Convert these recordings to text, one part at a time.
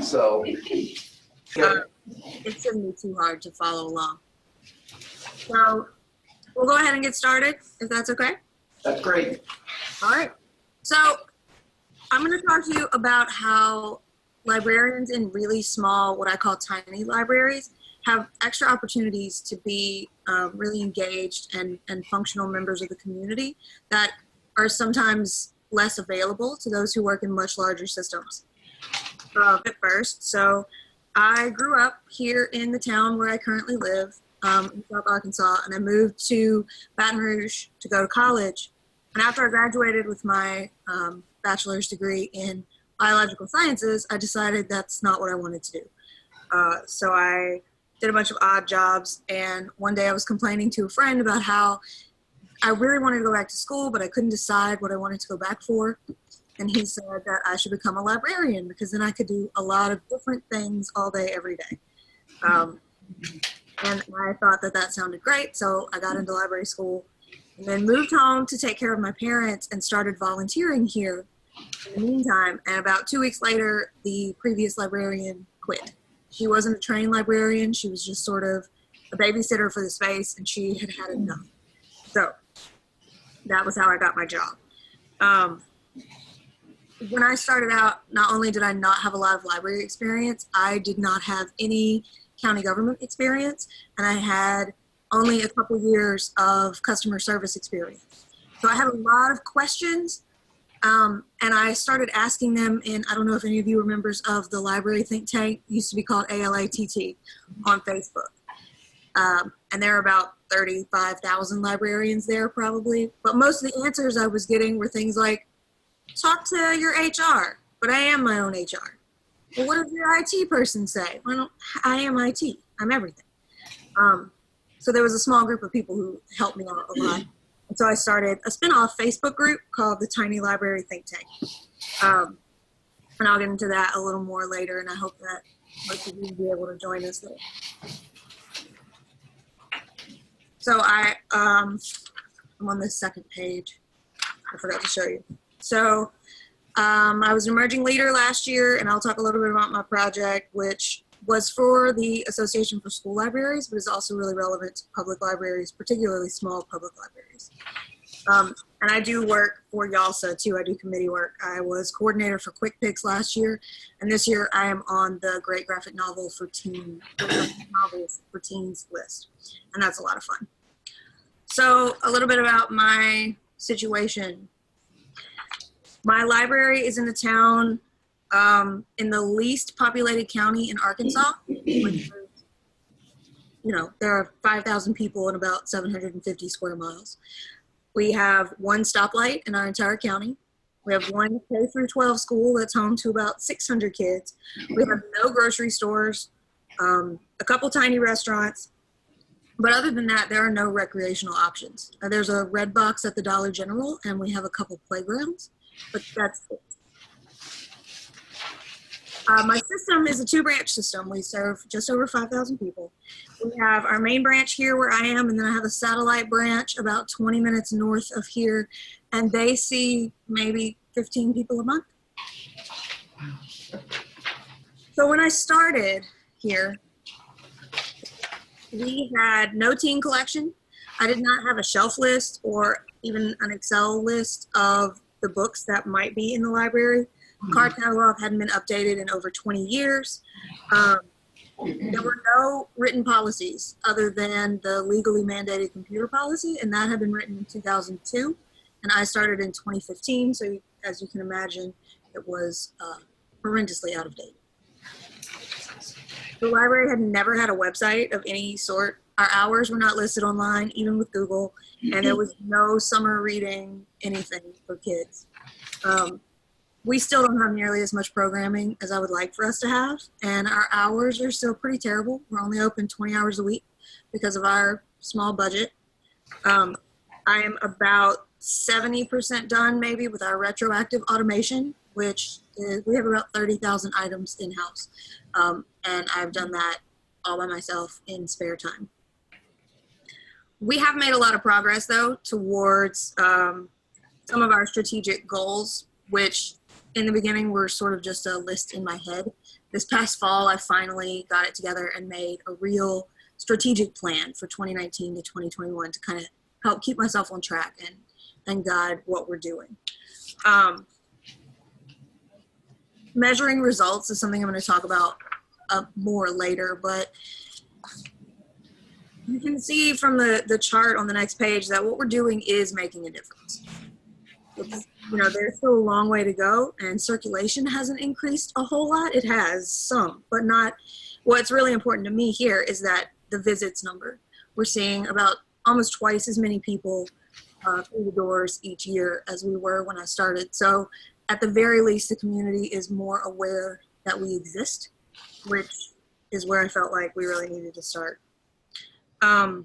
So it shouldn't be too hard to follow along. So we'll go ahead and get started, if that's okay. That's great. All right. So I'm going to talk to you about how librarians in really small, what I call tiny libraries, have extra opportunities to be really engaged and functional members of the community that are sometimes less available to those who work in much larger systems. At first, so I grew up here in the town where I currently live, in South Arkansas, and I moved to Baton Rouge to go to college. And after I graduated with my bachelor's degree in biological sciences, I decided that's not what I wanted to do. So I did a bunch of odd jobs, and one day I was complaining to a friend about how I really wanted to go back to school, but I couldn't decide what I wanted to go back for. And he said that I should become a librarian because then I could do a lot of different things all day, every day. And I thought that that sounded great, so I got into library school and then moved home to take care of my parents and started volunteering here in the meantime. And about 2 weeks later, the previous librarian quit. She wasn't a trained librarian. She was just sort of a babysitter for the space, and she had had enough. So that was how I got my job. When I started out, not only did I not have a lot of library experience, I did not have any county government experience, and I had only a couple years of customer service experience. So I had a lot of questions, and I started asking them in, I don't know if any of you are members of the library think tank, it used to be called ALATT, on Facebook. And there are about 35,000 librarians there probably, but most of the answers I was getting were things like, talk to your HR, but I am my own HR. Well, what does your IT person say? Well, I am IT. I'm everything. So there was a small group of people who helped me out a lot. And so I started a spin-off Facebook group called the Tiny Library Think Tank. And I'll get into that a little more later, and I hope that most of you will be able to join us there. So I'm on the second page. I forgot to show you. So I was an emerging leader last year, and I'll talk a little bit about my project, which was for the Association for School Libraries, but is also really relevant to public libraries, particularly small public libraries. And I do work for YALSA too. I do committee work. I was coordinator for Quick Picks last year, and this year I am on the Great Graphic Novel for Novels for Teens list, and that's a lot of fun. So a little bit about my situation. My library is in a town in the least populated county in Arkansas. Which is, there are 5,000 people in about 750 square miles. We have one stoplight in our entire county. We have one K through 12 school that's home to about 600 kids. We have no grocery stores, a couple tiny restaurants. But other than that, there are no recreational options. There's a Red Box at the Dollar General, and we have a couple playgrounds. But that's it. My system is a 2-branch system. We serve just over 5,000 people. We have our main branch here where I am, and then I have a satellite branch about 20 minutes north of here, and they see maybe 15 people a month. So when I started here, we had no teen collection. I did not have a shelf list or even an Excel list of the books that might be in the library. Card catalog hadn't been updated in over 20 years. There were no written policies other than the legally mandated computer policy, and that had been written in 2002, and I started in 2015, so as you can imagine, it was horrendously out of date. The library had never had a website of any sort. Our hours were not listed online, even with Google, and there was no summer reading anything for kids. We still don't have nearly as much programming as I would like for us to have, and our hours are still pretty terrible. We're only open 20 hours a week because of our small budget. I am about 70% done maybe with our retroactive automation, which is, we have about 30,000 items in-house, and I've done that all by myself in spare time. We have made a lot of progress, though, towards some of our strategic goals, which in the beginning were sort of just a list in my head. This past fall, I finally got it together and made a real strategic plan for 2019 to 2021 to kind of help keep myself on track and guide what we're doing. Measuring results is something I'm going to talk about more later, but you can see from the chart on the next page that what we're doing is making a difference. There's still a long way to go, and circulation hasn't increased a whole lot. It has some, but not. What's really important to me here is that the visits number. We're seeing about almost twice as many people through the doors each year as we were when I started. So at the very least, the community is more aware that we exist, which is where I felt like we really needed to start. The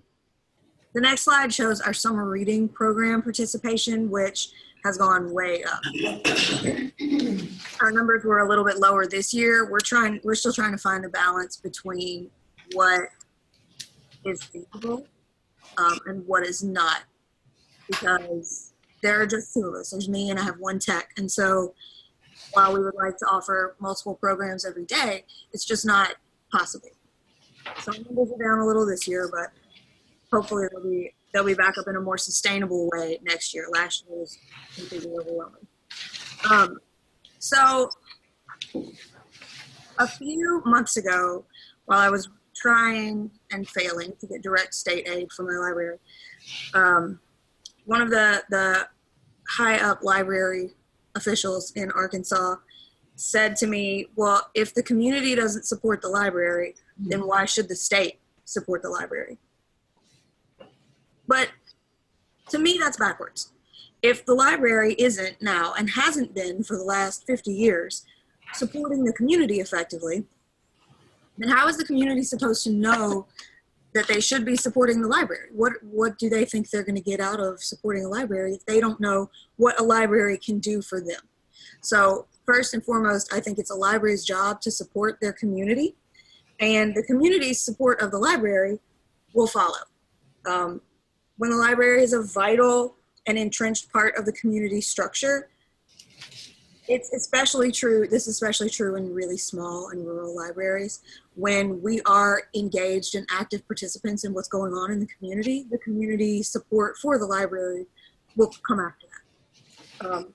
next slide shows our summer reading program participation, which has gone way up. Our numbers were a little bit lower this year. We're still trying to find a balance between what is feasible and what is not, because there are just two of us. There's me and I have one tech. And so while we would like to offer multiple programs every day, it's just not possible. So numbers are down a little this year, but hopefully they'll be back up in a more sustainable way next year. Last year was completely overwhelming. So a few months ago, while I was trying and failing to get direct state aid from my library, one of the high up library officials in Arkansas said to me, well, if the community doesn't support the library, then why should the state support the library? But to me, that's backwards. If the library isn't now, and hasn't been for the last 50 years, supporting the community effectively, then how is the community supposed to know that they should be supporting the library? What do they think they're going to get out of supporting a library if they don't know what a library can do for them? So first and foremost, I think it's a library's job to support their community, and the community's support of the library will follow. When the library is a vital and entrenched part of the community structure, it's especially true, this is especially true in really small and rural libraries. When we are engaged and active participants in what's going on in the community support for the library will come after that.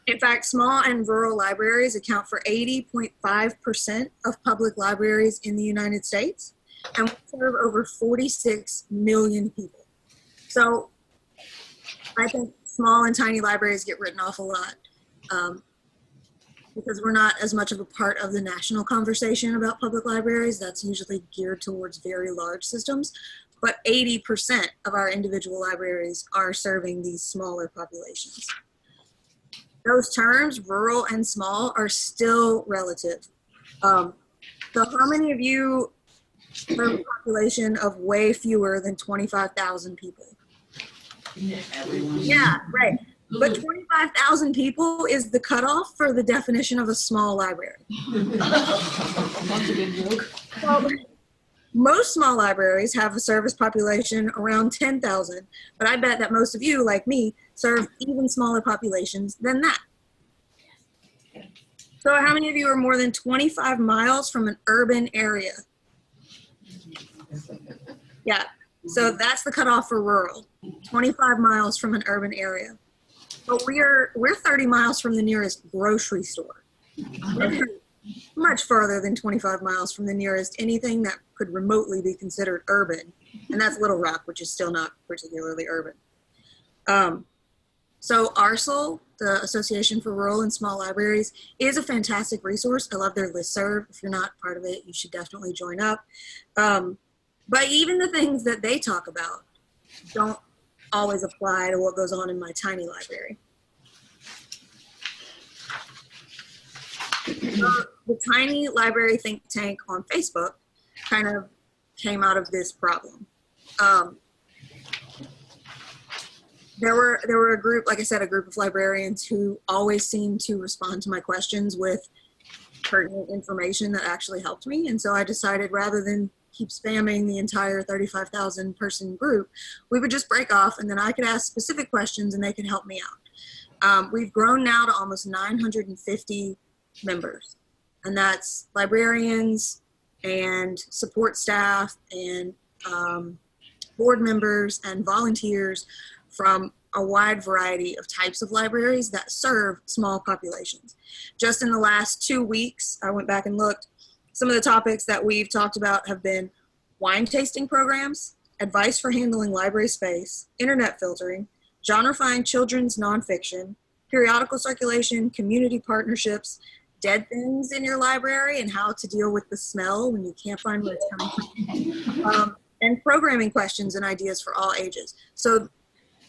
In fact, small and rural libraries account for 80.5% of public libraries in the United States, and we serve over 46 million people. So I think small and tiny libraries get written off a lot because we're not as much of a part of the national conversation about public libraries. That's usually geared towards very large systems, but 80% of our individual libraries are serving these smaller populations. Those terms, rural and small, are still relative. So how many of you serve a population of way fewer than 25,000 people? Yeah, right. But 25,000 people is the cutoff for the definition of a small library. That's a good joke. So, most small libraries have a service population around 10,000, but I bet that most of you, like me, serve even smaller populations than that. So how many of you are more than 25 miles from an urban area? Yeah, so that's the cutoff for rural, 25 miles from an urban area. But we're 30 miles from the nearest grocery store. Much further than 25 miles from the nearest anything that could remotely be considered urban, and that's Little Rock, which is still not particularly urban. So ARSL, the Association for Rural and Small Libraries, is a fantastic resource. I love their listserv. If you're not part of it, you should definitely join up. But even the things that they talk about don't always apply to what goes on in my tiny library. The tiny library think tank on Facebook kind of came out of this problem. There were a group, like I said, a group of librarians who always seemed to respond to my questions with pertinent information that actually helped me. And so I decided, rather than keep spamming the entire 35,000 person group, we would just break off, and then I could ask specific questions and they could help me We've grown now to almost 950 members, and that's librarians and support staff and board members and volunteers from a wide variety of types of libraries that serve small populations. Just in the last 2 weeks, I went back and looked, some of the topics that we've talked about have been wine tasting programs, advice for handling library space, internet filtering, genrifying children's nonfiction, periodical circulation, community partnerships, dead things in your library and how to deal with the smell when you can't find where it's coming from, and programming questions and ideas for all ages. So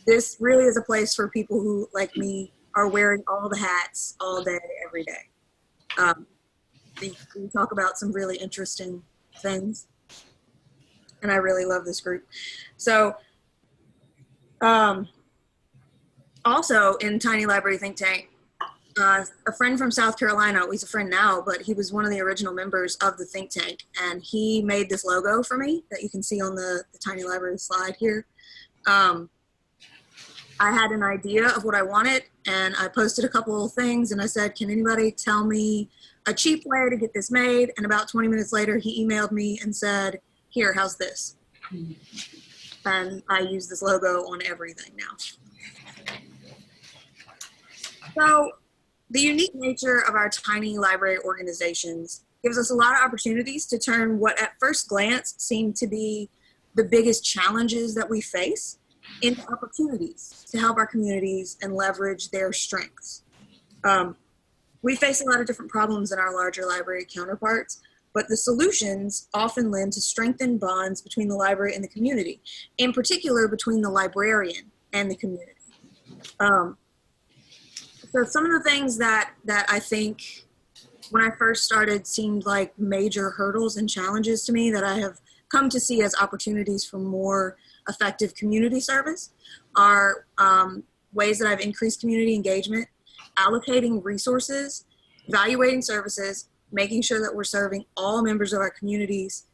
this really is a place for people who, like me, are wearing all the hats all day, every day. We talk about some really interesting things, and I really love this group. So also in Tiny Library Think Tank, a friend from South Carolina, he's a friend now, but he was one of the original members of the think tank, and he made this logo for me that you can see on the Tiny Library slide here. I had an idea of what I wanted, and I posted a couple of things, and I said, can anybody tell me a cheap way to get this made? And about 20 minutes later, he emailed me and said, here, how's this? And I use this logo on everything now. So the unique nature of our tiny library organizations gives us a lot of opportunities to turn what at first glance seem to be the biggest challenges that we face into opportunities to help our communities and leverage their strengths. We face a lot of different problems in our larger library counterparts, but the solutions often lend to strengthen bonds between the library and the community, in particular between the librarian and the community. So some of the things that I think when I first started seemed like major hurdles and challenges to me that I have come to see as opportunities for more effective community service are ways that I've increased community engagement, allocating resources, evaluating services, making sure that we're serving all members of our communities,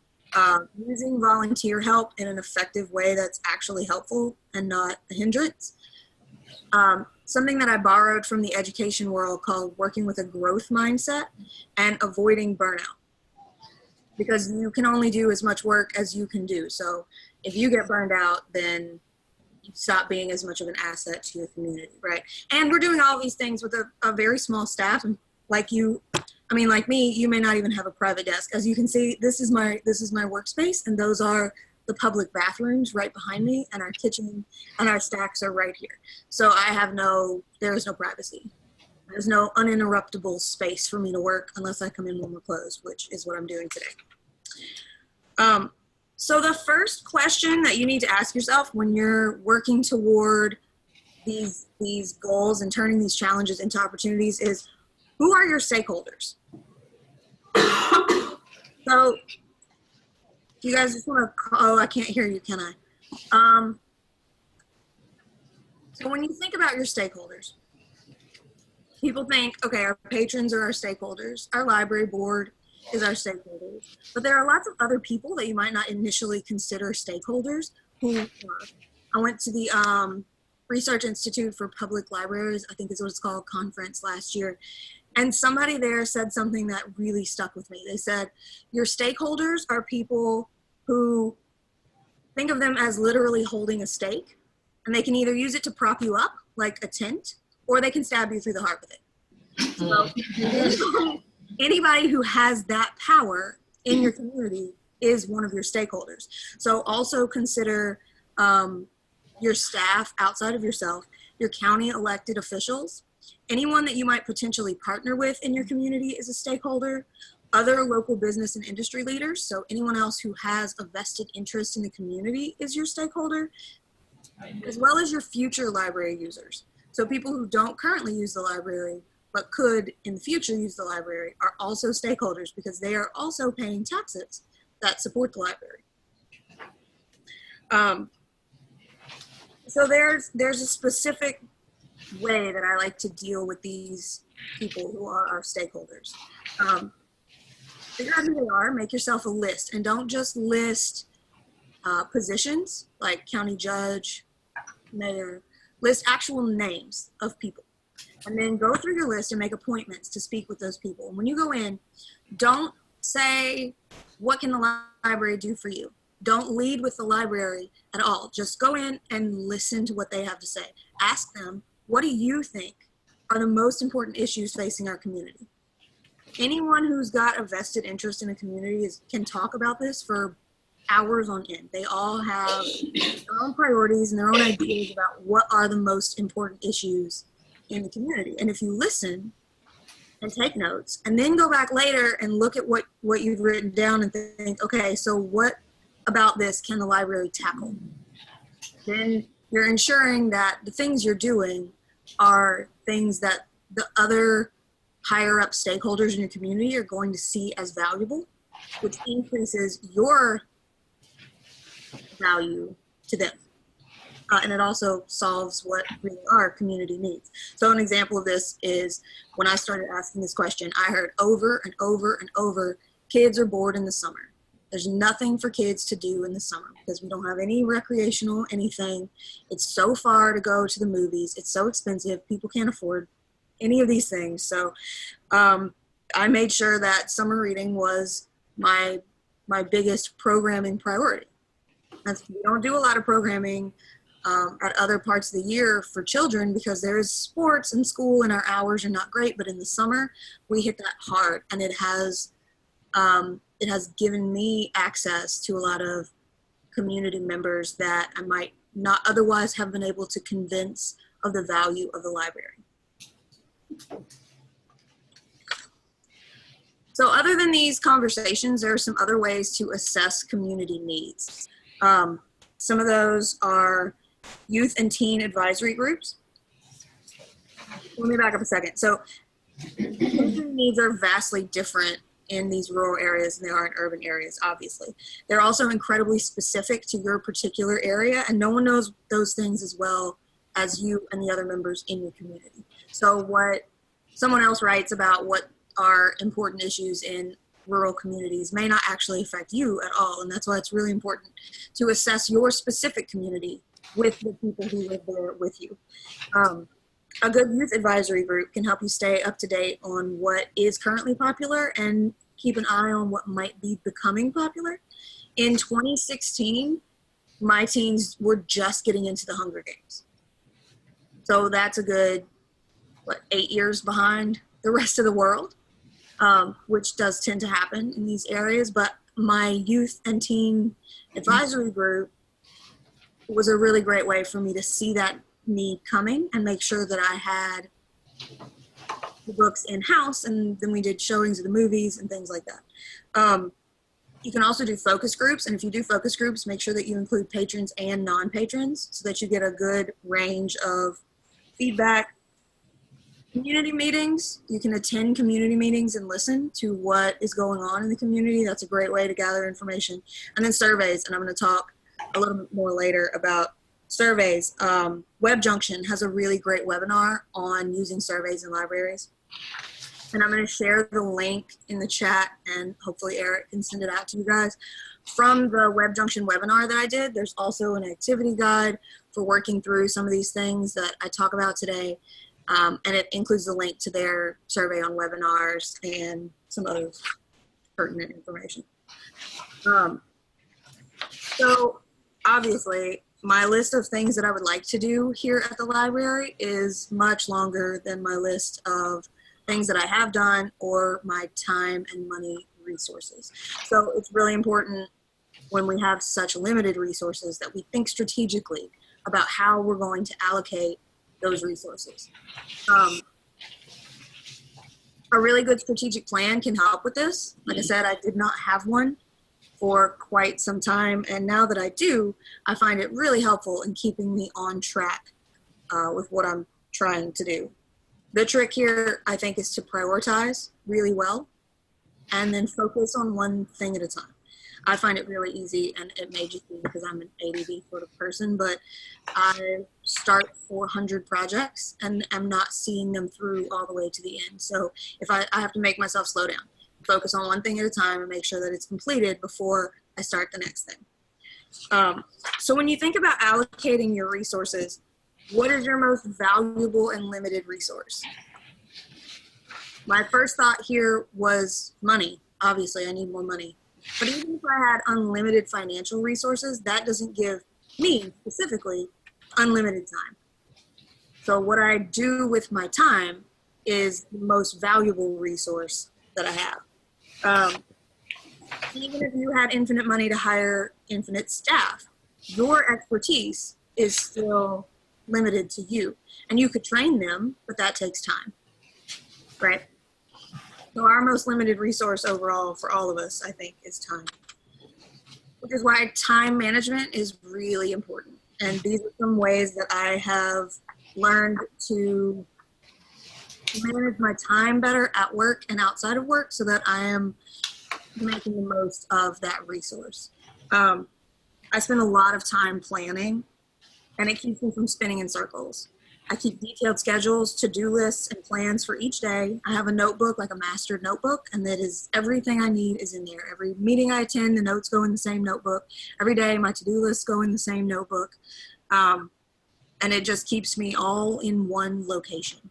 using volunteer help in an effective way that's actually helpful and not a hindrance. Something that I borrowed from the education world called working with a growth mindset and avoiding burnout. Because you can only do as much work as you can do. So if you get burned out, then you stop being as much of an asset to your community, right? And we're doing all these things with a very small staff. And like you, I mean, like me, you may not even have a private desk. As you can see, this is my workspace, and those are the public bathrooms right behind me, and our kitchen and our stacks are right here. So there is no privacy. There's no uninterruptible space for me to work unless I come in when we're closed, which is what I'm doing today. So the first question that you need to ask yourself when you're working toward these goals and turning these challenges into opportunities is, who are your stakeholders? So you guys just want to, oh, I can't hear you, can I? So when you think about your stakeholders, people think, okay, our patrons are our stakeholders, our library board is our stakeholders, but there are lots of other people that you might not initially consider stakeholders who are. I went to the Research Institute for Public Libraries, I think is what it's called, conference last year, and somebody there said something that really stuck with me. They said, your stakeholders are people who think of them as literally holding a stake, and they can either use it to prop you up like a tent, or they can stab you through the heart with it. So anybody who has that power in your community is one of your stakeholders. So also consider your staff outside of yourself, your county elected officials, anyone that you might potentially partner with in your community is a stakeholder, other local business and industry leaders, so anyone else who has a vested interest in the community is your stakeholder, as well as your future library users. So people who don't currently use the library but could in the future use the library are also stakeholders because they are also paying taxes that support the library. So there's a specific way that I like to deal with these people who are our stakeholders. Figure out who they are, make yourself a list, and don't just list positions like county judge, mayor, list actual names of people. And then go through your list and make appointments to speak with those people. And when you go in, don't say, what can the library do for you? Don't lead with the library at all. Just go in and listen to what they have to say. Ask them, what do you think are the most important issues facing our community? Anyone who's got a vested interest in a community can talk about this for hours on end. They all have their own priorities and their own ideas about what are the most important issues in the community. And if you listen and take notes and then go back later and look at what you've written down and think, okay, so what about this can the library tackle? Then you're ensuring that the things you're doing are things that the other higher up stakeholders in your community are going to see as valuable, which increases your value to them. And it also solves what really our community needs. So an example of this is when I started asking this question, I heard over and over and over, kids are bored in the summer. There's nothing for kids to do in the summer because we don't have any recreational anything. It's so far to go to the movies. It's so expensive. People can't afford any of these things. So I made sure that summer reading was my biggest programming priority. We don't do a lot of programming at other parts of the year for children because there's sports and school and our hours are not great. But in the summer, we hit that hard, and it has given me access to a lot of community members that I might not otherwise have been able to convince of the value of the library. So other than these conversations, there are some other ways to assess community needs. Some of those are youth and teen advisory groups. Let me back up a second. So community needs are vastly different in these rural areas than they are in urban areas, obviously. They're also incredibly specific to your particular area, and no one knows those things as well as you and the other members in your community. So what someone else writes about what are important issues in rural communities may not actually affect you at all, and that's why it's really important to assess your specific community with the people who live there with you. A good youth advisory group can help you stay up to date on what is currently popular and keep an eye on what might be becoming popular. In 2016, my teens were just getting into the Hunger Games. So that's a good, 8 years behind the rest of the world, which does tend to happen in these areas. But my youth and teen advisory group was a really great way for me to see that need coming and make sure that I had the books in-house, and then we did showings of the movies and things like that. You can also do focus groups, and if you do focus groups, make sure that you include patrons and non-patrons so that you get a good range of feedback. Community meetings, you can attend community meetings and listen to what is going on in the community. That's a great way to gather information. And then surveys, and I'm going to talk a little bit more later about surveys. Web Junction has a really great webinar on using surveys in libraries. And I'm going to share the link in the chat, and hopefully Eric can send it out to you guys. From the Web Junction webinar that I did, there's also an activity guide for working through some of these things that I talk about today. And it includes the link to their survey on webinars and some other pertinent information. So obviously, my list of things that I would like to do here at the library is much longer than my list of things that I have done or my time and money resources. So it's really important when we have such limited resources that we think strategically about how we're going to allocate those resources. A really good strategic plan can help with this. Like I said, I did not have one for quite some time, and now that I do, I find it really helpful in keeping me on track with what I'm trying to do. The trick here, I think, is to prioritize really well and then focus on one thing at a time. I find it really easy, and it may just be because I'm an ADD sort of person, but I start 400 projects and I'm not seeing them through all the way to the end. So if I have to make myself slow down, focus on one thing at a time and make sure that it's completed before I start the next thing. So when you think about allocating your resources, What is your most valuable and limited resource? My first thought here was money. Obviously, I need more money. But even if I had unlimited financial resources, that doesn't give me specifically unlimited time. So what I do with my time is the most valuable resource that I have. Even if you had infinite money to hire infinite staff, your expertise is still limited to you. And you could train them, but that takes time, right? So our most limited resource overall for all of us, I think, is time. Which is why time management is really important. And these are some ways that I have learned to manage my time better at work and outside of work so that I am making the most of that resource. I spend a lot of time planning, and it keeps me from spinning in circles. I keep detailed schedules, to-do lists, and plans for each day. I have a notebook, like a mastered notebook, and that is everything I need is in there. Every meeting I attend, the notes go in the same notebook. Every day, my to-do lists go in the same notebook. And it just keeps me all in one location.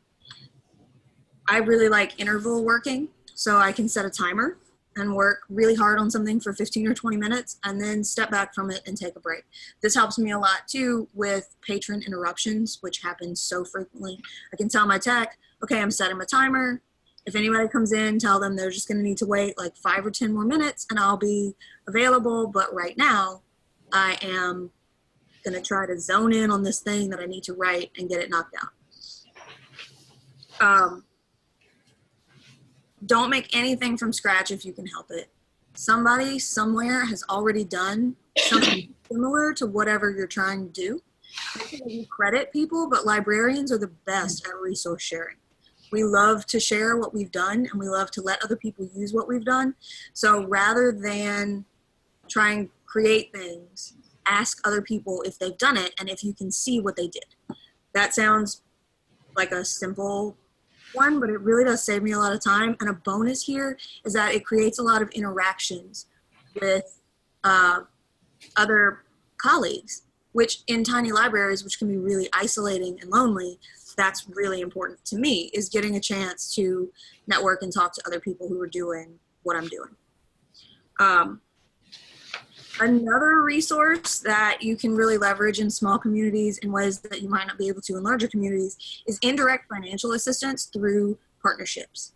I really like interval working, so I can set a timer and work really hard on something for 15 or 20 minutes and then step back from it and take a break. This helps me a lot too with patron interruptions, which happens so frequently. I can tell my tech, okay, I'm setting a timer. If anybody comes in, tell them they're just gonna need to wait like 5 or 10 more minutes and I'll be available. But right now, I am gonna try to zone in on this thing that I need to write and get it knocked out. Don't make anything from scratch if you can help it. Somebody somewhere has already done something similar to whatever you're trying to do. You credit people, but librarians are the best at resource sharing. We love to share what we've done, and we love to let other people use what we've done. So rather than try and create things, ask other people if they've done it and if you can see what they did. That sounds like a simple one, but it really does save me a lot of time. And a bonus here is that it creates a lot of interactions with other colleagues, which in tiny libraries, which can be really isolating and lonely, that's really important to me, is getting a chance to network and talk to other people who are doing what I'm doing. Another resource that you can really leverage in small communities in ways that you might not be able to in larger communities is indirect financial assistance through partnerships.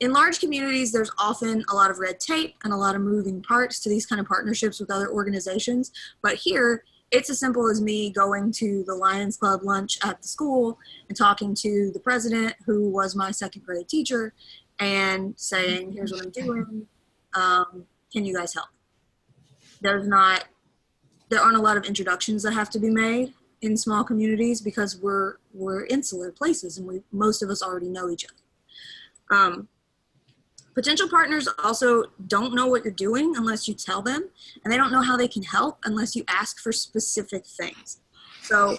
In large communities, there's often a lot of red tape and a lot of moving parts to these kind of partnerships with other organizations. But here, it's as simple as me going to the Lions Club lunch at the school and talking to the president, who was my second grade teacher, and saying, here's what I'm doing. Can you guys help? There aren't a lot of introductions that have to be made in small communities because we're insular places and most of us already know each other. Potential partners also don't know what you're doing unless you tell them, and they don't know how they can help unless you ask for specific things. So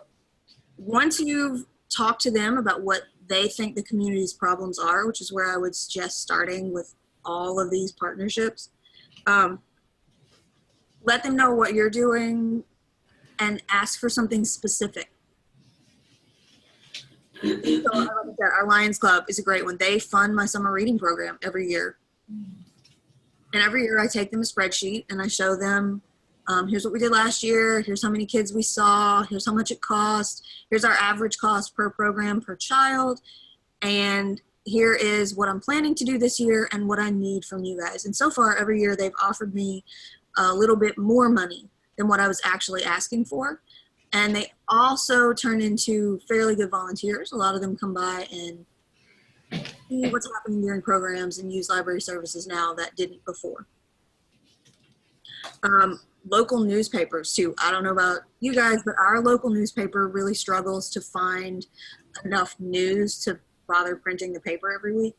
once you've talked to them about what they think the community's problems are, which is where I would suggest starting with all of these partnerships, let them know what you're doing and ask for something specific. So like I said, our Lions Club is a great one. They fund my summer reading program every year. And every year I take them a spreadsheet and I show them, here's what we did last year, here's how many kids we saw, here's how much it cost, here's our average cost per program per child, and here is what I'm planning to do this year and what I need from you guys. And so far every year they've offered me a little bit more money than what I was actually asking for. And they also turn into fairly good volunteers. A lot of them come by and see what's happening during programs and use library services now that didn't before. Local newspapers too. I don't know about you guys, but our local newspaper really struggles to find enough news to bother printing the paper every week,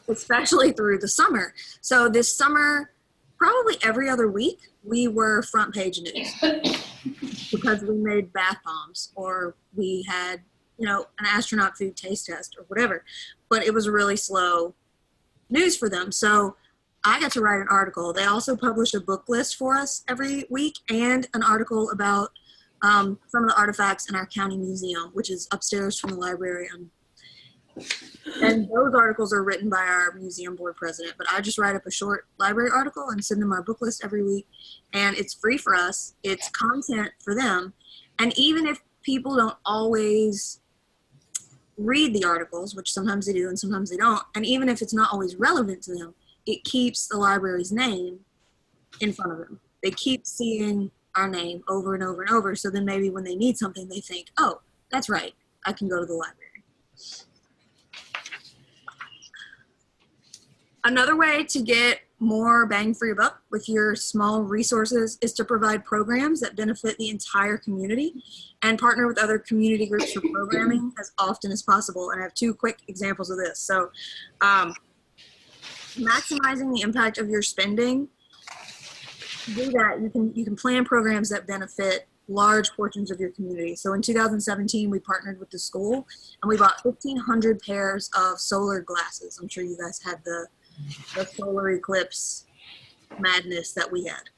especially through the summer. So this summer, probably every other week, we were front page news because we made bath bombs or we had, an astronaut food taste test or whatever. But it was really slow news for them. So I got to write an article. They also published a book list for us every week and an article about some of the artifacts in our county museum, which is upstairs from the library. And those articles are written by our museum board president, but I just write up a short library article and send them our book list every week. And it's free for us. It's content for them. And even if people don't always read the articles, which sometimes they do and sometimes they don't, and even if it's not always relevant to them, it keeps the library's name in front of them. They keep seeing our name over and over and over. So then maybe when they need something, they think, oh, that's right, I can go to the library. Another way to get more bang for your buck with your small resources is to provide programs that benefit the entire community and partner with other community groups for programming as often as possible. And I have two quick examples of this. So maximizing the impact of your spending, to do that, you can plan programs that benefit large portions of your community. So in 2017, we partnered with the school and we bought 1,500 pairs of solar glasses. I'm sure you guys had the solar eclipse madness that we had.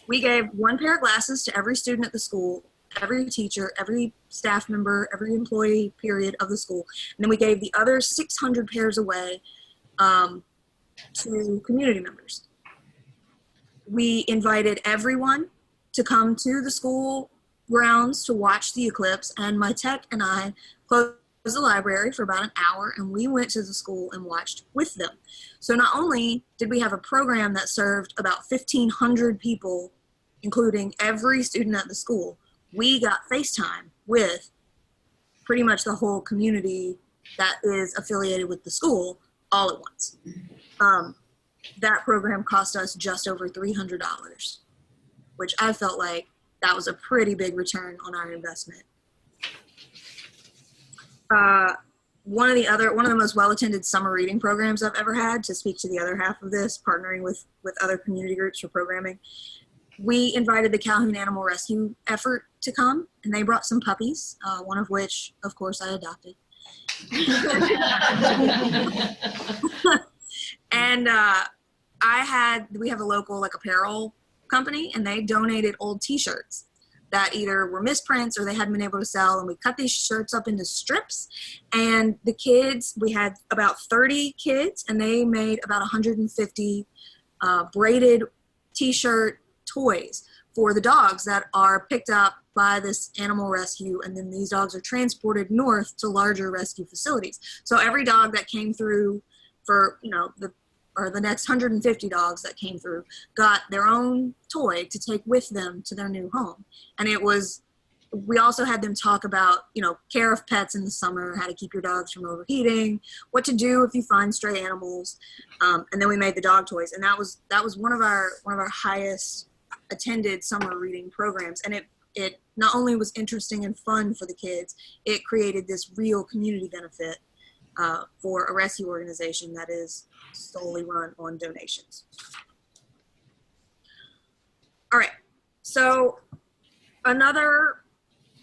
We gave one pair of glasses to every student at the school, every teacher, every staff member, every employee, period, of the school. And then we gave the other 600 pairs away to community members. We invited everyone to come to the school grounds to watch the eclipse, and my tech and I closed the library for about an hour, and we went to the school and watched with them. So not only did we have a program that served about 1,500 people, including every student at the school, we got FaceTime with pretty much the whole community that is affiliated with the school all at once. That program cost us just over $300, which I felt like that was a pretty big return on our investment. One of the most well-attended summer reading programs I've ever had, to speak to the other half of this, partnering with other community groups for programming, we invited the Calhoun Animal Rescue effort to come, and they brought some puppies, one of which, of course, I adopted. And we have a local apparel company, and they donated old t-shirts that either were misprints or they hadn't been able to sell, and we cut these shirts up into strips, and the kids, we had about 30 kids, and they made about 150 braided t-shirt toys for the dogs that are picked up by this animal rescue, and then these dogs are transported north to larger rescue facilities. So every dog that came through for the next 150 dogs that came through got their own toy to take with them to their new home. And we also had them talk about, care of pets in the summer, how to keep your dogs from overheating, what to do if you find stray animals. And then we made the dog toys. And that was one of our highest attended summer reading programs. And it not only was interesting and fun for the kids, it created this real community benefit for a rescue organization that is solely run on donations. All right, so another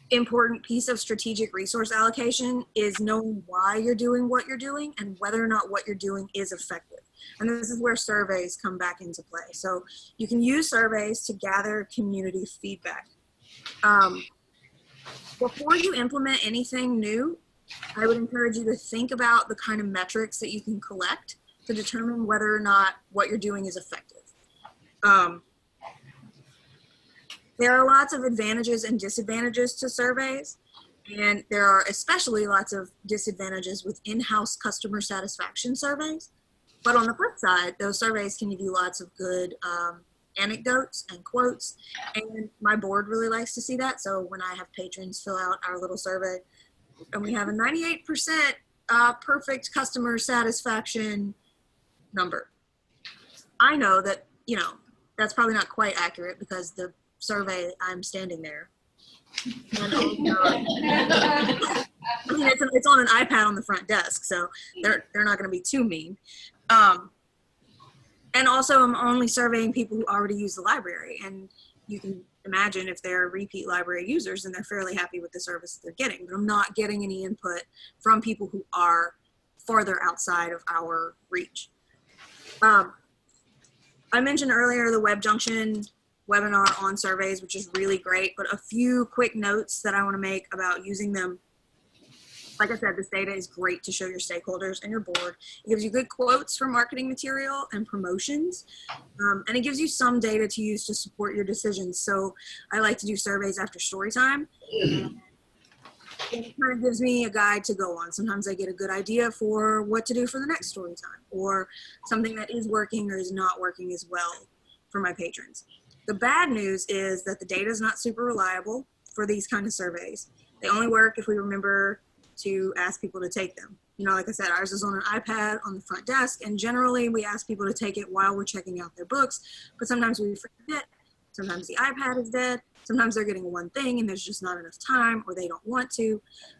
important piece of strategic resource allocation is knowing why you're doing what you're doing and whether or not what you're doing is effective. And this is where surveys come back into play. So you can use surveys to gather community feedback. Before you implement anything new, I would encourage you to think about the kind of metrics that you can collect to determine whether or not what you're doing is effective. There are lots of advantages and disadvantages to surveys, and there are especially lots of disadvantages with in-house customer satisfaction surveys. But on the flip side, those surveys can give you lots of good anecdotes and quotes, and my board really likes to see that. So when I have patrons fill out our little survey, and we have a 98% perfect customer satisfaction number, I know that, that's probably not quite accurate because the survey, I'm standing there. And it's on an iPad on the front desk, so they're not going to be too mean. And also, I'm only surveying people who already use the library, and you can imagine if they're repeat library users and they're fairly happy with the service they're getting. But I'm not getting any input from people who are farther outside of our reach. I mentioned earlier the Web Junction webinar on surveys, which is really great, but a few quick notes that I want to make about using them. Like I said, this data is great to show your stakeholders and your board. It gives you good quotes for marketing material and promotions, and it gives you some data to use to support your decisions. So I like to do surveys after story time. It kind of gives me a guide to go on. Sometimes I get a good idea for what to do for the next story time, or something that is working or is not working as well for my patrons. The bad news is that the data is not super reliable for these kind of surveys. They only work if we remember to ask people to take them. You know, like I said, ours is on an iPad on the front desk, and generally we ask people to take it while we're checking out their books, but sometimes we forget, sometimes the iPad is dead, sometimes they're getting one thing and there's just not enough time, or they don't want to,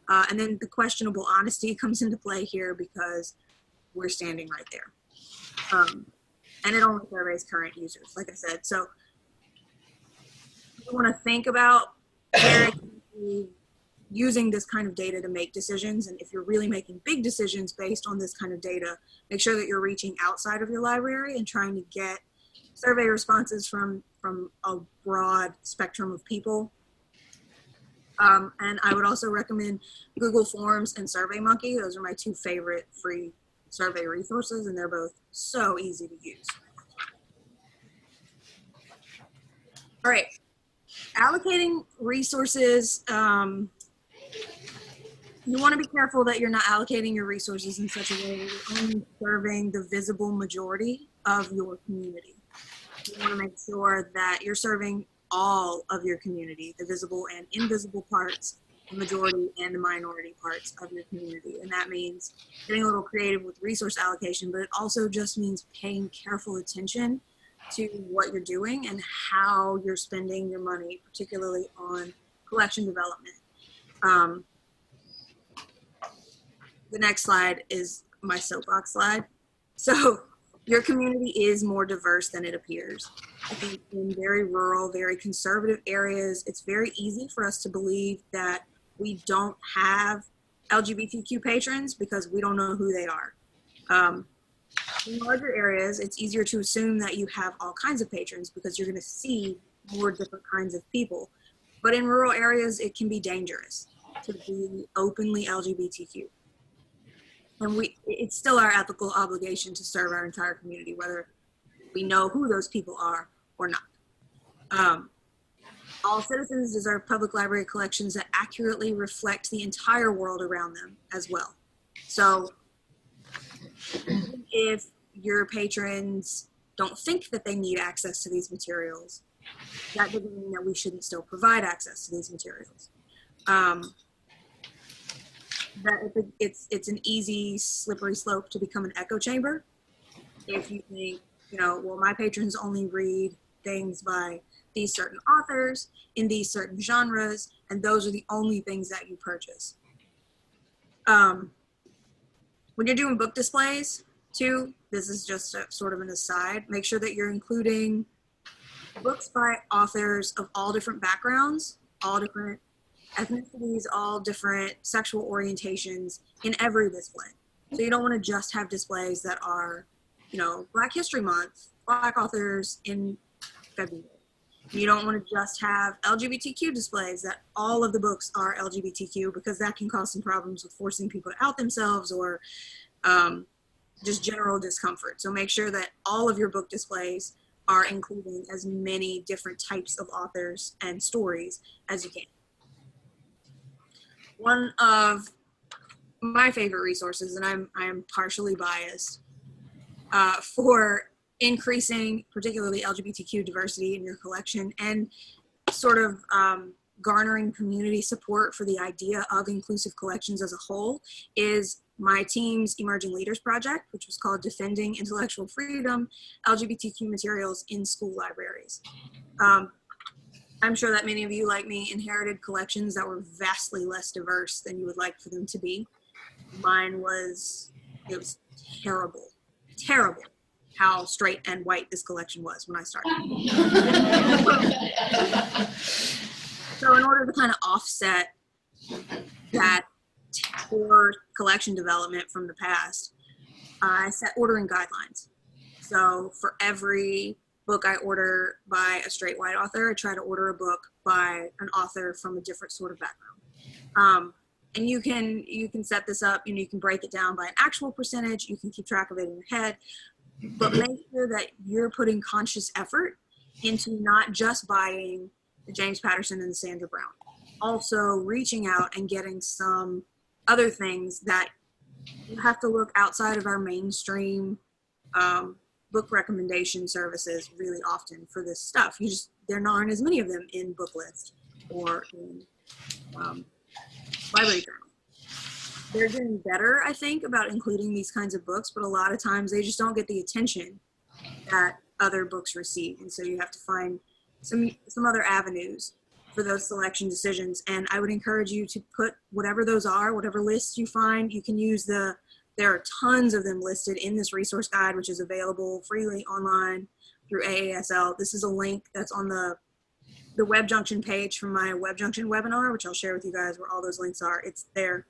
and then the questionable honesty comes into play here because we're standing right there. And it only surveys current users, like I said. So you want to think about using this kind of data to make decisions. And if you're really making big decisions based on this kind of data, make sure that you're reaching outside of your library and trying to get survey responses from a broad spectrum of people. And I would also recommend Google Forms and SurveyMonkey. Those are my two favorite free survey resources, and they're both so easy to use. All right, allocating resources. You want to be careful that you're not allocating your resources in such a way that you're only serving the visible majority of your community. You want to make sure that you're serving all of your community, the visible and invisible parts, the majority and the minority parts of your community. And that means getting a little creative with resource allocation, but it also just means paying careful attention to what you're doing and how you're spending your money, particularly on collection development. The next slide is my soapbox slide. So your community is more diverse than it appears. I think in very rural, very conservative areas, it's very easy for us to believe that we don't have LGBTQ patrons because we don't know who they are. In larger areas, it's easier to assume that you have all kinds of patrons because you're going to see more different kinds of people. But in rural areas, it can be dangerous to be openly LGBTQ. And it's still our ethical obligation to serve our entire community, whether we know who those people are or not. All citizens deserve public library collections that accurately reflect the entire world around them as well. So if your patrons don't think that they need access to these materials, that doesn't mean that we shouldn't still provide access to these materials. That it's an easy slippery slope to become an echo chamber if you think, you know, well, my patrons only read things by these certain authors in these certain genres, and those are the only things that you purchase. When you're doing book displays too, this is just a sort of an aside, make sure that you're including books by authors of all different backgrounds, all different ethnicities, all different sexual orientations in every display. So you don't want to just have displays that are, you know, Black History Month, Black authors in February. You don't want to just have LGBTQ displays that all of the books are LGBTQ, because that can cause some problems with forcing people to out themselves or just general discomfort. So make sure that all of your book displays are including as many different types of authors and stories as you can. One of my favorite resources, and I'm partially biased, for increasing particularly LGBTQ diversity in your collection and sort of garnering community support for the idea of inclusive collections as a whole, is my team's Emerging Leaders Project, which was called Defending Intellectual Freedom, LGBTQ Materials in School Libraries. I'm sure that many of you, like me, inherited collections that were vastly less diverse than you would like for them to be. Mine was, it was terrible, terrible how straight and white this collection was when I started. So in order to kind of offset that poor collection development from the past, I set ordering guidelines. So for every book I order by a straight white author. I try to order a book by an author from a different sort of background. And you can set this up, you can break it down by an actual percentage, you can keep track of it in your head, but make sure that you're putting conscious effort into not just buying the James Patterson and the Sandra Brown, also reaching out and getting some other things that you have to look outside of our mainstream book recommendation services really often for this stuff. There aren't as many of them in Booklist or in library journal. They're getting better, I think, about including these kinds of books, but a lot of times they just don't get the attention that other books receive. And so you have to find some other avenues for those selection decisions. And I would encourage you to put whatever those are, whatever lists you find. You can use there are tons of them listed in this resource guide, which is available freely online through AASL. This is a link that's on the Web Junction page from my Web Junction webinar, which I'll share with you guys where all those links are. It's there.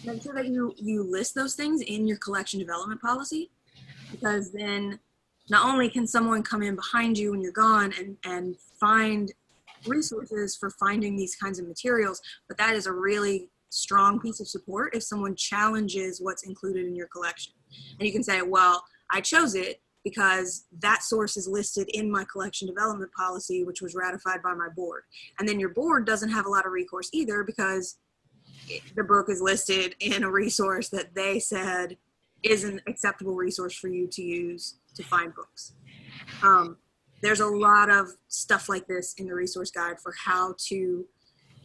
Make sure that you list those things in your collection development policy, because then not only can someone come in behind you when you're gone and find resources for finding these kinds of materials, but that is a really strong piece of support if someone challenges what's included in your collection. And you can say, well, I chose it because that source is listed in my collection development policy, which was ratified by my board. And then your board doesn't have a lot of recourse either, because the book is listed in a resource that they said is an acceptable resource for you to use to find books. There's a lot of stuff like this in the resource guide for how to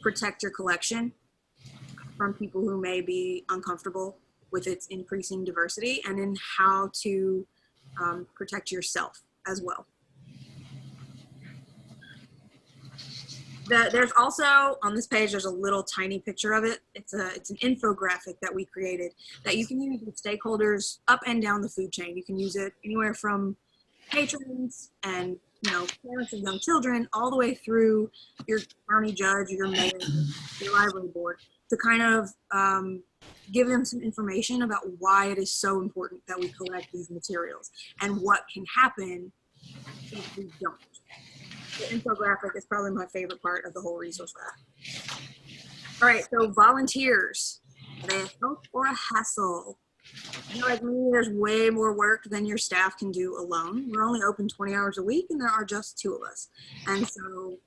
protect your collection from people who may be uncomfortable with its increasing diversity, and in how to protect yourself as well. There's also, on this page, there's a little tiny picture of it. It's an infographic that we created that you can use with stakeholders up and down the food chain. You can use it anywhere from patrons and parents of young children, all the way through your county judge, your mayor, your library board, to kind of give them some information about why it is so important that we collect these materials and what can happen if we don't. The infographic is probably my favorite part of the whole resource guide. All right, so volunteers, are they a help or a hassle? Like me, there's way more work than your staff can do alone. We're only open 20 hours a week, and there are just 2 of us. And so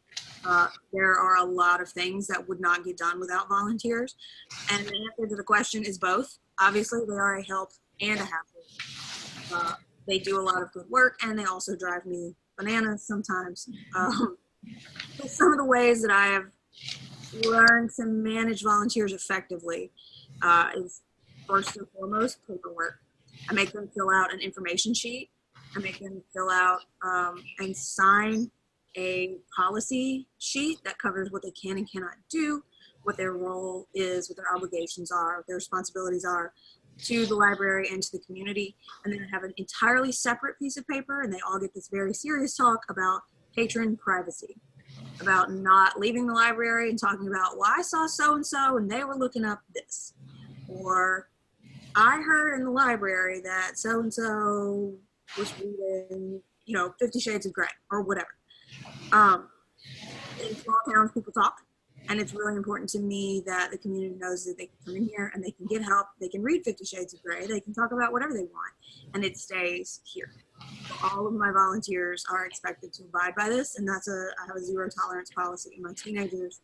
there are a lot of things that would not get done without volunteers. And the answer to the question is both. Obviously, they are a help and a hassle. They do a lot of good work, and they also drive me bananas sometimes. Some of the ways that I have learned to manage volunteers effectively is first and foremost paperwork. I make them fill out an information sheet. I make them fill out and sign a policy sheet that covers what they can and cannot do, what their role is, what their obligations are, what their responsibilities are to the library and to the community. And then I have an entirely separate piece of paper, and they all get this very serious talk about patron privacy, about not leaving the library and talking about, well, I saw so-and-so and they were looking up this, or I heard in the library that so-and-so was reading, 50 Shades of Grey or whatever. In small towns, people talk, and it's really important to me that the community knows that they can come in here and they can get help. They can read 50 Shades of Grey. They can talk about whatever they want, and it stays here. So all of my volunteers are expected to abide by this, and I have a zero tolerance policy. My teenagers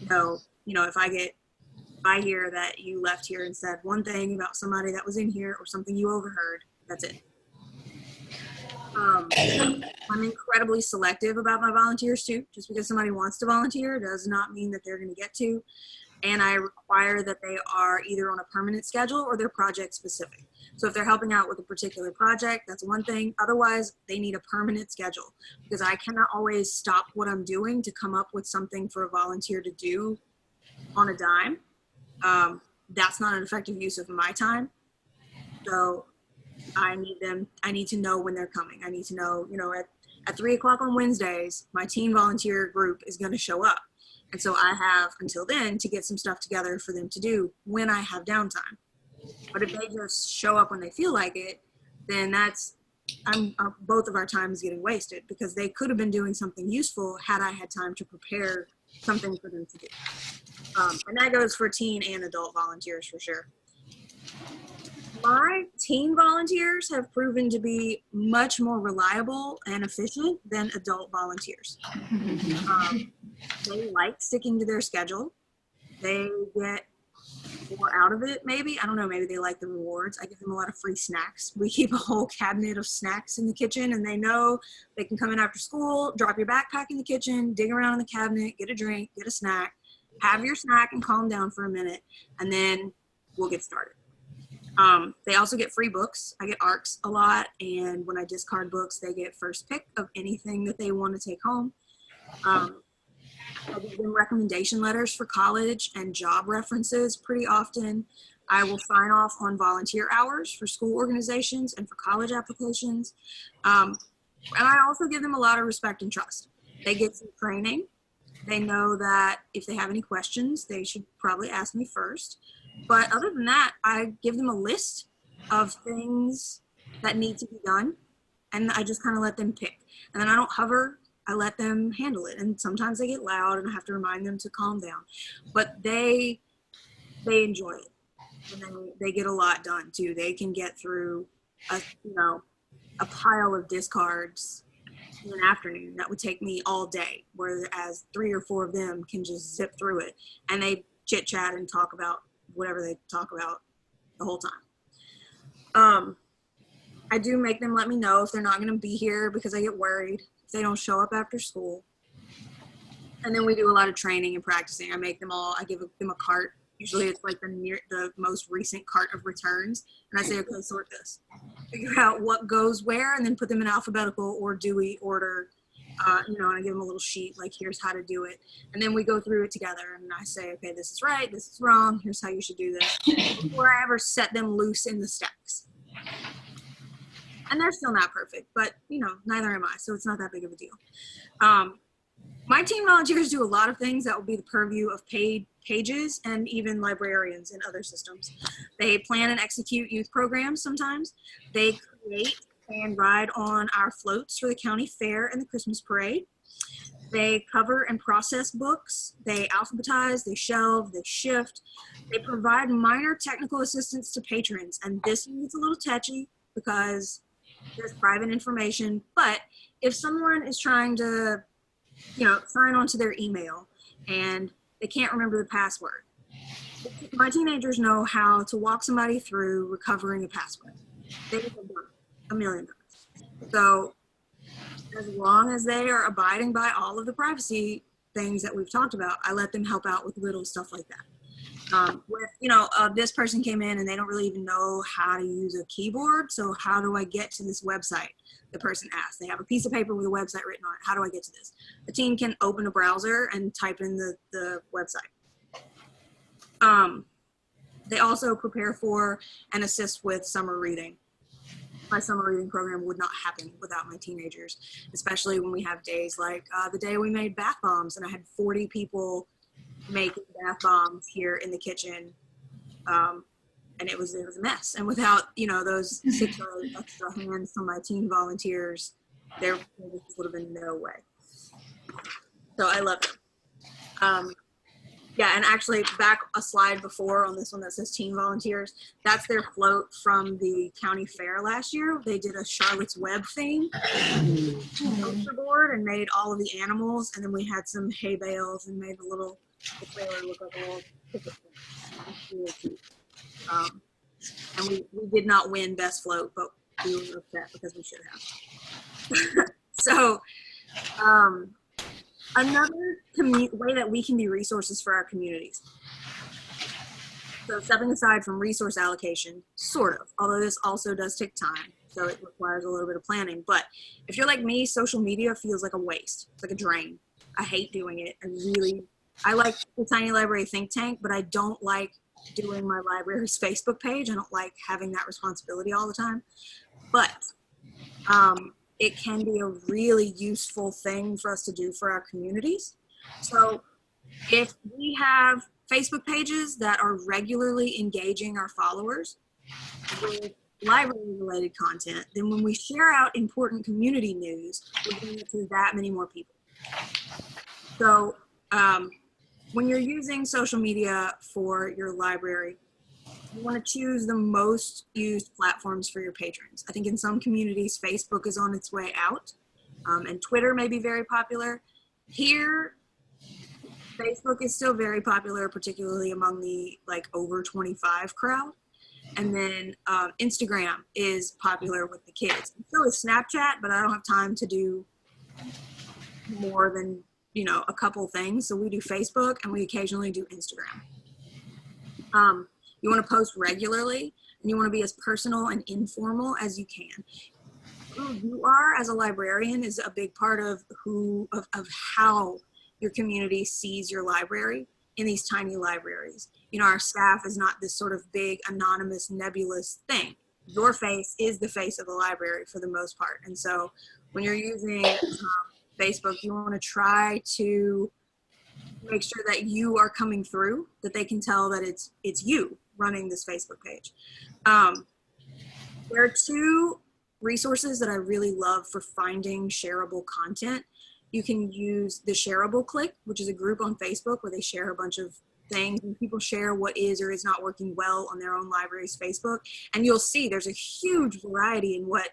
know, if I hear that you left here and said one thing about somebody that was in here or something you overheard, that's it. I'm incredibly selective about my volunteers too. Just because somebody wants to volunteer does not mean that they're going to get to. And I require that they are either on a permanent schedule or they're project specific. So if they're helping out with a particular project, that's one thing. Otherwise, they need a permanent schedule, because I cannot always stop what I'm doing to come up with something for a volunteer to do on a dime. That's not an effective use of my time. So I need to know when they're coming. I need to know, at 3 o'clock on Wednesdays, my teen volunteer group is going to show up. And so I have until then to get some stuff together for them to do when I have downtime. But if they just show up when they feel like it, then that's both of our time is getting wasted because they could have been doing something useful had I had time to prepare something for them to do. And that goes for teen and adult volunteers for sure. My teen volunteers have proven to be much more reliable and efficient than adult volunteers. They like sticking to their schedule. They get more out of it, maybe. I don't know, maybe they like the rewards. I give them a lot of free snacks. We keep a whole cabinet of snacks in the kitchen, and they know they can come in after school, drop your backpack in the kitchen, dig around in the cabinet, get a drink, get a snack, have your snack and calm down for a minute, and then we'll get started. They also get free books. I get ARCs a lot, and when I discard books, they get first pick of anything that they want to take home. I give them recommendation letters for college and job references pretty often. I will sign off on volunteer hours for school organizations and for college applications. And I also give them a lot of respect and trust. They get some training. They know that if they have any questions, they should probably ask me first. But other than that, I give them a list of things that need to be done, and I just kind of let them pick. And then I don't hover. I let them handle it. And sometimes they get loud, and I have to remind them to calm down. But they enjoy it, and they get a lot done too. They can get through a pile of discards in an afternoon that would take me all day, whereas 3 or 4 of them can just zip through it, and they chit chat and talk about whatever they talk about the whole time. I do make them let me know if they're not going to be here because I get worried if they don't show up after school. And then we do a lot of training and practicing. I give them a cart. Usually it's like the most recent cart of returns. And I say, okay, sort this. Figure out what goes where and then put them in alphabetical or Dewey order. And I give them a little sheet, like, here's how to do it. And then we go through it together, and I say, okay, this is right, this is wrong, here's how you should do this, before I ever set them loose in the stacks. And they're still not perfect, but, neither am I, so it's not that big of a deal. My teen volunteers do a lot of things that will be the purview of paid pages and even librarians in other systems. They plan and execute youth programs sometimes. They create and ride on our floats for the county fair and the Christmas parade. They cover and process books. They alphabetize, they shelve, they shift. They provide minor technical assistance to patrons. And this is a little touchy because there's private information. But if someone is trying to, sign on to their email and they can't remember the password, my teenagers know how to walk somebody through recovering a password. They have done it a million times. So as long as they are abiding by all of the privacy things that we've talked about, I let them help out with little stuff like that. This person came in and they don't really even know how to use a keyboard. So how do I get to this website? The person asked. They have a piece of paper with a website written on it. How do I get to this? The team can open a browser and type in the website. They also prepare for and assist with summer reading. My summer reading program would not happen without my teenagers, especially when we have days like the day we made bath bombs, and I had 40 people making bath bombs here in the kitchen, and it was a mess. And without those 6 or 8 extra hands from my teen volunteers, there would have been no way. So I love them. Yeah, and actually back a slide before on this one that says teen volunteers, that's their float from the county fair last year. They did a Charlotte's Web theme poster board and made all of the animals, and then we had some hay bales and made the trailer look like a little picket fence. And we did not win best float, but we were upset because we should have. So another way that we can be resources for our communities. So stepping aside from resource allocation, sort of, although this also does take time, so it requires a little bit of planning. But if you're like me, social media feels like a waste. It's like a drain. I hate doing it. I like the Tiny Library Think Tank, but I don't like doing my library's Facebook page. I don't like having that responsibility all the time. But it can be a really useful thing for us to do for our communities. So if we have Facebook pages that are regularly engaging our followers with library-related content, then when we share out important community news, we're getting it to that many more people. So when you're using social media for your library, you want to choose the most used platforms for your patrons. I think in some communities, Facebook is on its way out, and Twitter may be very popular. Here, Facebook is still very popular, particularly among the like over 25 crowd. And then Instagram is popular with the kids. So is Snapchat, but I don't have time to do more than, you know, a couple things. So we do Facebook and we occasionally do Instagram. You want to post regularly and you want to be as personal and informal as you can. Who you are as a librarian is a big part of how your community sees your library in these tiny libraries. You know, our staff is not this sort of big, anonymous, nebulous thing. Your face is the face of the library for the most part. And so when you're using Facebook, you want to try to make sure that you are coming through, that they can tell that it's you running this Facebook page. There are two resources that I really love for finding shareable content. You can use the Shareable Click, which is a group on Facebook where they share a bunch of things and people share what is or is not working well on their own library's Facebook. And you'll see there's a huge variety in what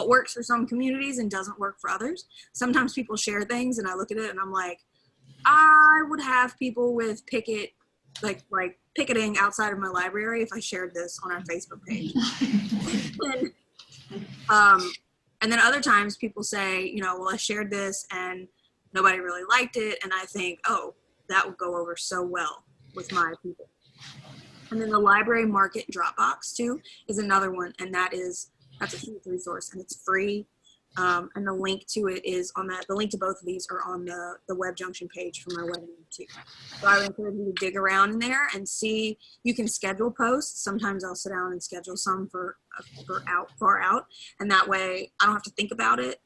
works for some communities and doesn't work for others. Sometimes people share things and I look at it and I'm like, I would have people with picketing outside of my library if I shared this on our Facebook page. And then other times people say, you know, well, I shared this and nobody really liked it. And I think, oh, that would go over so well with my people. And then the library market Dropbox too is another one. And that's a huge resource and it's free. And the link to it is on the link to both of these are on the Web Junction page for my webinar too. So I would encourage you to dig around in there and see, you can schedule posts. Sometimes I'll sit down and schedule some for far out. And that way I don't have to think about it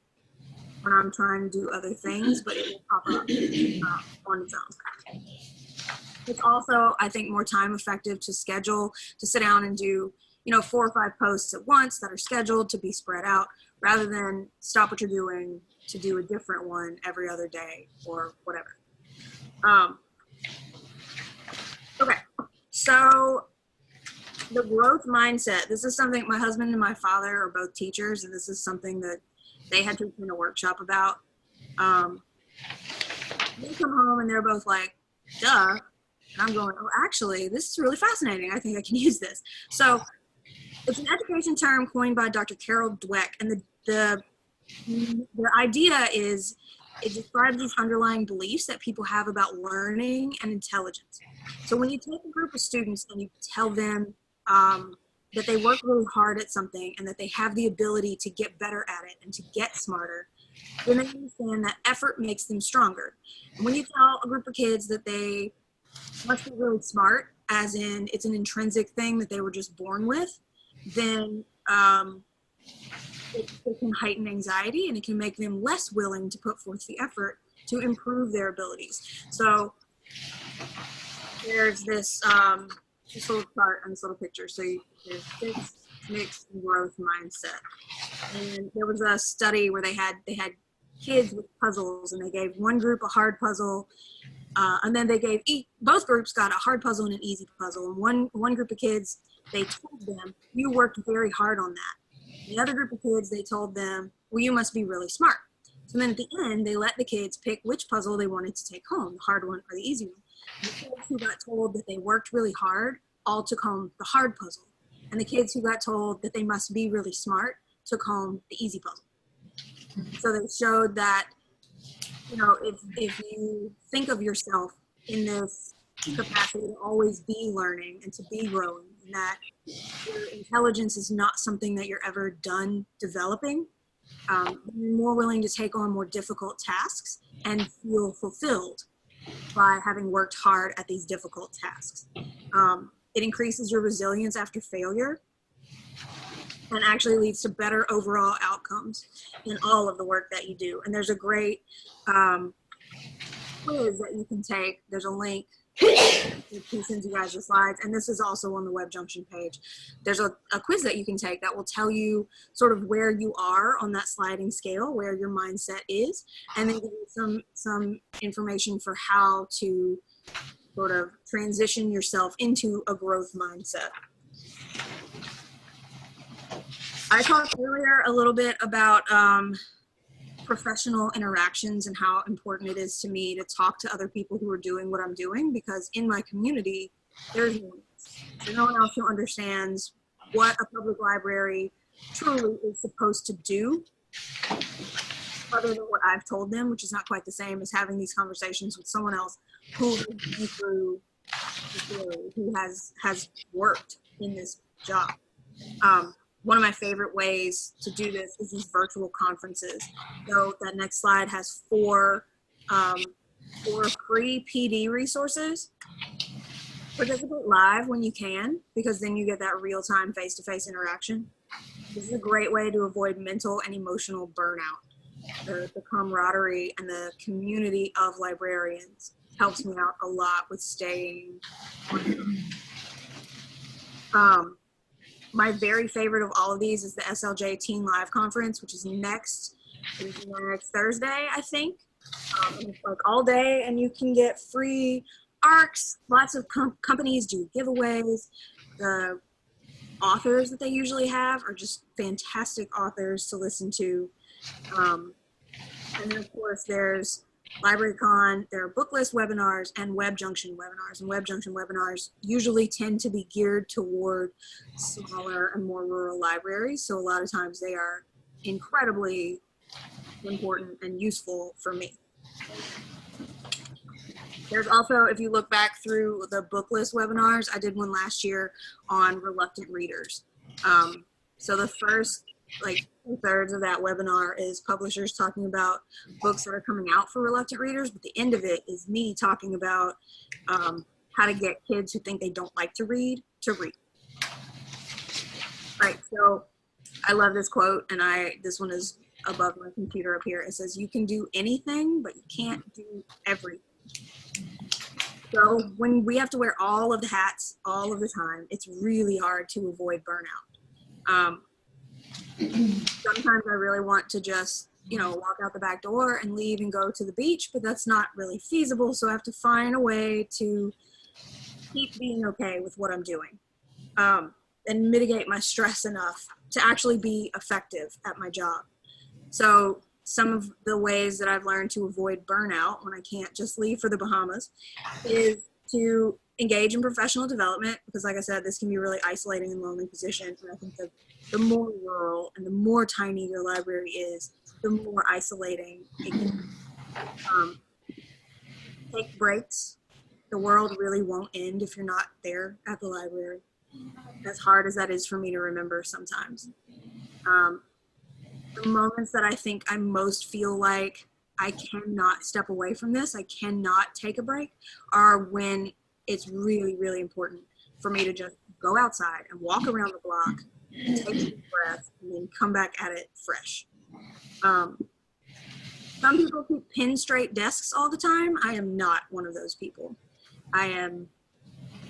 when I'm trying to do other things, but it will pop up on its own. It's also, I think, more time effective to schedule, to sit down and do, you know, 4 or 5 posts at once that are scheduled to be spread out, rather than stop what you're doing to do a different one every other day or whatever. Okay, so the growth mindset, this is something my husband and my father are both teachers, and this is something that they had to attend a workshop about. They come home and they're both like, duh. And I'm going, oh, actually, this is really fascinating. I think I can use this. So it's an education term coined by Dr. Carol Dweck. And the idea is it describes these underlying beliefs that people have about learning and intelligence. So when you take a group of students and you tell them that they work really hard at something and that they have the ability to get better at it and to get smarter, then they understand that effort makes them stronger. And when you tell a group of kids that they must be really smart, as in it's an intrinsic thing that they were just born with, then it can heighten anxiety and it can make them less willing to put forth the effort to improve their abilities. So there's this little chart and this little picture. So there's this mixed growth mindset. And there was a study where they had kids with puzzles, and they gave one group a hard puzzle, and then they gave both groups got a hard puzzle and an easy puzzle. And one group of kids, they told them, you worked very hard on that. The other group of kids, they told them, well, you must be really smart. So then at the end, they let the kids pick which puzzle they wanted to take home, the hard one or the easy one. The kids who got told that they worked really hard all took home the hard puzzle. And the kids who got told that they must be really smart took home the easy puzzle. So they showed that, you know, if you think of yourself in this capacity to always be learning and to be growing, and that your intelligence is not something that you're ever done developing, you're more willing to take on more difficult tasks and feel fulfilled by having worked hard at these difficult tasks. It increases your resilience after failure and actually leads to better overall outcomes in all of the work that you do. And there's a great quiz that you can take. There's a link He sends you guys the slides, and this is also on the Web Junction page. There's a quiz that you can take that will tell you sort of where you are on that sliding scale, where your mindset is, and then give you some information for how to sort of transition yourself into a growth mindset. I talked earlier a little bit about professional interactions and how important it is to me to talk to other people who are doing what I'm doing, because in my community, there's no one else who understands what a public library truly is supposed to do, other than what I've told them, which is not quite the same as having these conversations with someone else who has been through the theory, who has worked in this job. One of my favorite ways to do this is these virtual conferences. So that next slide has four free PD resources. Participate live when you can, because then you get that real-time face-to-face interaction. This is a great way to avoid mental and emotional burnout. The camaraderie and the community of librarians helps me out a lot with staying on. My very favorite of all of these is the SLJ Team Live Conference, which is next Thursday, I think. It's like all day, and you can get free ARCs. Lots of companies do giveaways. The authors that they usually have are just fantastic authors to listen to. And then, of course, there's LibraryCon, there are book list webinars and Web Junction webinars. And Web Junction webinars usually tend to be geared toward smaller and more rural libraries. So a lot of times they are incredibly important and useful for me. There's also, if you look back through the book list webinars, I did one last year on reluctant readers. So the first, like, 2/3 of that webinar is publishers talking about books that are coming out for reluctant readers, but the end of it is me talking about how to get kids who think they don't like to read. Right, so I love this quote, and this one is above my computer up here. It says, "You can do anything, but you can't do everything." So when we have to wear all of the hats all of the time, it's really hard to avoid burnout. Sometimes I really want to just, walk out the back door and leave and go to the beach, but that's not really feasible. So I have to find a way to keep being okay with what I'm doing, and mitigate my stress enough to actually be effective at my job. So some of the ways that I've learned to avoid burnout when I can't just leave for the Bahamas is to engage in professional development, because like I said, this can be a really isolating and lonely position. And I think that the more rural and the more tiny your library is, the more isolating it can be. Take breaks. The world really won't end if you're not there at the library, as hard as that is for me to remember sometimes. The moments that I think I most feel like I cannot step away from this, I cannot take a break, are when it's really, really important for me to just go outside and walk around the block, take a deep breath, and then come back at it fresh. Some people keep pin straight desks all the time. I am not one of those people. I am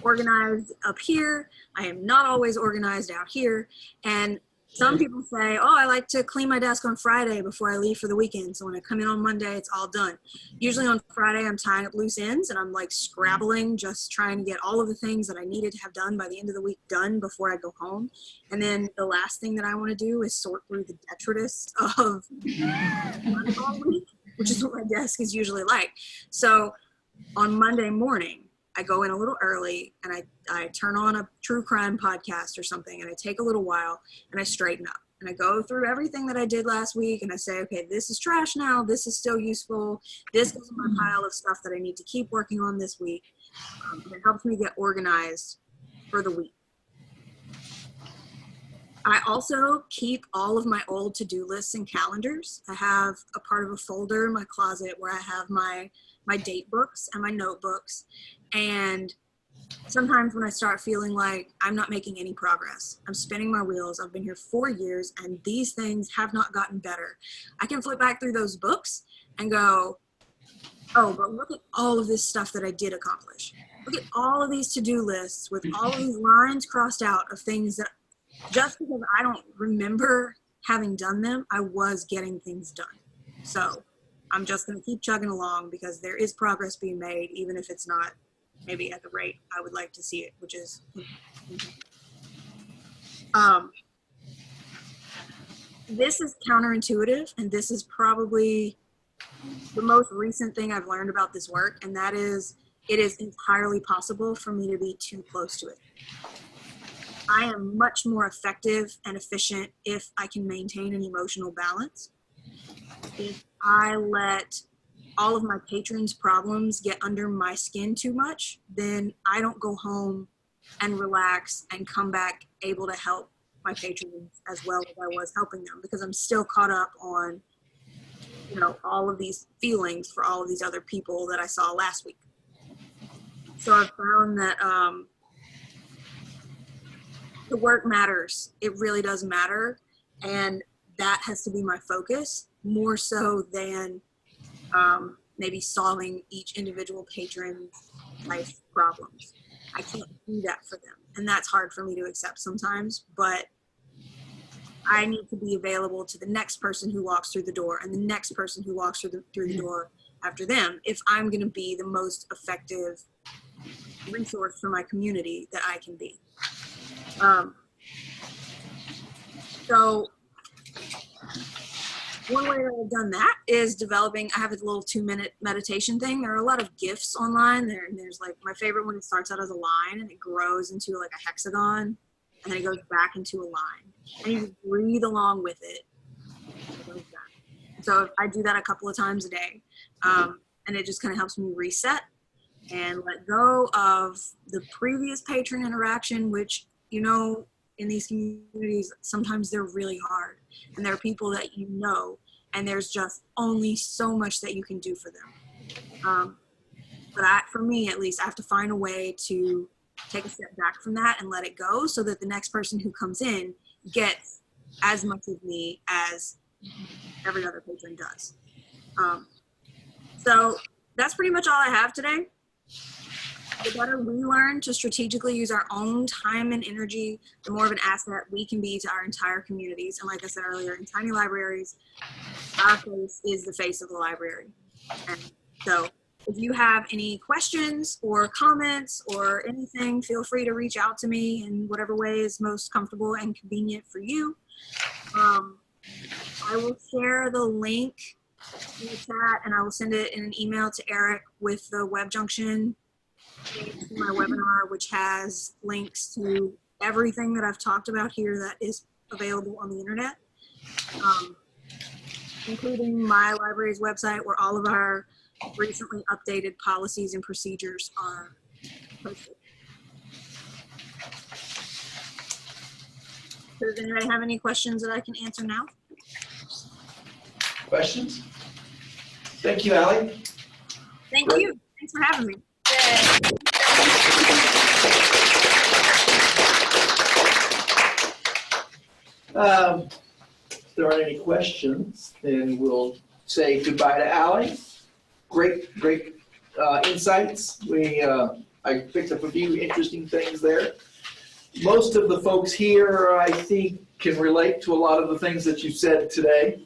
organized up here. I am not always organized out here. And some people say, oh, I like to clean my desk on Friday before I leave for the weekend. So when I come in on Monday, it's all done. Usually on Friday, I'm tying up loose ends and I'm like scrabbling, just trying to get all of the things that I needed to have done by the end of the week done before I go home. And then the last thing that I want to do is sort through the detritus of all week, which is what my desk is usually like. So on Monday morning, I go in a little early and I turn on a true crime podcast or something, and I take a little while and I straighten up and I go through everything that I did last week and I say, okay, this is trash now. This is still useful. This is my pile of stuff that I need to keep working on this week. It helps me get organized for the week. I also keep all of my old to-do lists and calendars. I have a part of a folder in my closet where I have my date books and my notebooks. And sometimes when I start feeling like I'm not making any progress, I'm spinning my wheels, I've been here 4 years and these things have not gotten better, I can flip back through those books and go, oh, but look at all of this stuff that I did accomplish. look at all of these to-do lists with all of these lines crossed out of things that just because I don't remember having done them, I was getting things done. So I'm just going to keep chugging along because there is progress being made, even if it's not maybe at the rate I would like to see it, which is this is counterintuitive, and this is probably the most recent thing I've learned about this work, and that is it is entirely possible for me to be too close to it. I am much more effective and efficient if I can maintain an emotional balance. If I let all of my patrons' problems get under my skin too much, then I don't go home and relax and come back able to help my patrons as well as I was helping them, because I'm still caught up on, you know, all of these feelings for all of these other people that I saw last week. So I've found that the work matters. It really does matter. And that has to be my focus more so than maybe solving each individual patron's life problems. I can't do that for them. And that's hard for me to accept sometimes, but I need to be available to the next person who walks through the door and the next person who walks through the door after them if I'm going to be the most effective resource for my community that I can be. So one way that I've done that is developing, I have a little 2-minute meditation thing. There are a lot of GIFs online there, and there's like, my favorite one, it starts out as a line and it grows into like a hexagon, and then it goes back into a line. And you just breathe along with it. So I do that a couple of times a day. And it just kind of helps me reset and let go of the previous patron interaction, which, you know, in these communities, sometimes they're really hard. And there are people that you know, and there's just only so much that you can do for them. But for me, at least, I have to find a way to take a step back from that and let it go so that the next person who comes in gets as much of me as every other patron does. So that's pretty much all I have today. The better we learn to strategically use our own time and energy, the more of an asset we can be to our entire communities. And like I said earlier, in tiny libraries, our face is the face of the library. And so if you have any questions or comments or anything, feel free to reach out to me in whatever way is most comfortable and convenient for you. I will share the link in the chat, and I will send it in an email to Eric with the WebJunction to my webinar, which has links to everything that I've talked about here that is available on the internet, including my library's website where all of our recently updated policies and procedures are posted. So does anybody have any questions that I can answer now? Questions? Thank you, Allie. Thank you. Thanks for having me. If there aren't any questions, then we'll say goodbye to Allie. Great insights. I picked up a few interesting things there. Most of the folks here, I think, can relate to a lot of the things that you said today.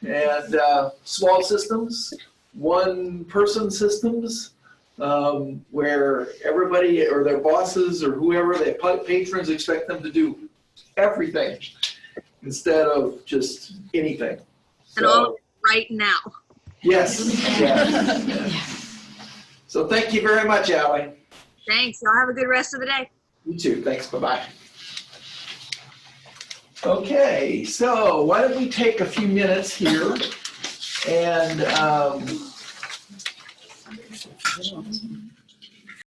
And small systems, one-person systems, where everybody or their bosses or whoever, their patrons expect them to do everything instead of just anything. And all right now. Yes. Yes. So thank you very much, Allie. Thanks. Y'all have a good rest of the day. You too. Thanks. Bye-bye. Okay, so why don't we take a few minutes here and